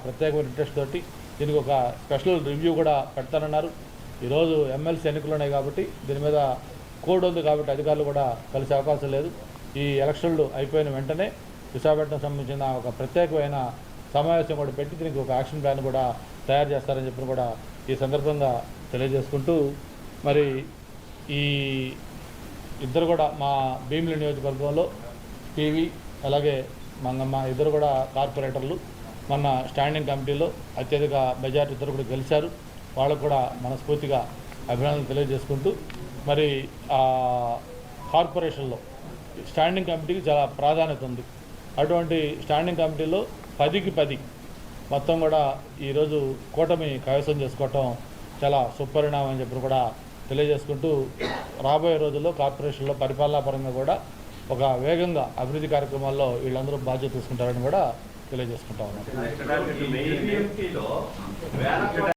ప్రత్యేకమైన ఇంట్రెస్ట్ తోటి దీనికి ఒక స్పెషల్ రివ్యూ కూడా పెడతానన్నారు. ఈరోజు ఎమ్మెల్సీ ఎన్నికలు ఉన్నాయి కాబట్టి దీని మీద కోడ్ ఉంది కాబట్టి అధికారులు కూడా కలిసే అవకాశం లేదు. ఈ ఎలక్షన్లు అయిపోయిన వెంటనే విశాఖపట్నం సంబంధించిన ఒక ప్రత్యేకమైన సమావేశం కూడా పెట్టి దీనికి ఒక యాక్షన్ ప్లాన్ కూడా తయారు చేస్తారని చెప్పి కూడా ఈ సందర్భంగా తెలియజేసుకుంటూ, మరి ఈ ఇద్దరు కూడా మా భీమిలి నియోజకవర్గంలో టీవీ అలాగే మంగమ్మ ఇద్దరు కూడా కార్పొరేటర్లు మొన్న స్టాండింగ్ కమిటీలో అత్యధిక మెజార్టీ ఇద్దరు కూడా గెలిచారు. వాళ్ళకు కూడా మనస్ఫూర్తిగా అభినందనలు తెలియజేసుకుంటూ, మరి కార్పొరేషన్లో స్టాండింగ్ కమిటీకి చాలా ప్రాధాన్యత ఉంది. అటువంటి స్టాండింగ్ కమిటీలో 10కి 10 మొత్తం కూడా ఈరోజు కూటమి కైవసం చేసుకోవటం చాలా సుపరిణామం అని చెప్పి కూడా తెలియజేసుకుంటూ, రాబోయే రోజుల్లో కార్పొరేషన్లో పరిపాలనా పరంగా కూడా ఒక వేగంగా అభివృద్ధి కార్యక్రమాల్లో వీళ్ళందరూ బాధ్యత తీసుకుంటారని కూడా తెలియజేసుకుంటా ఉన్నాం.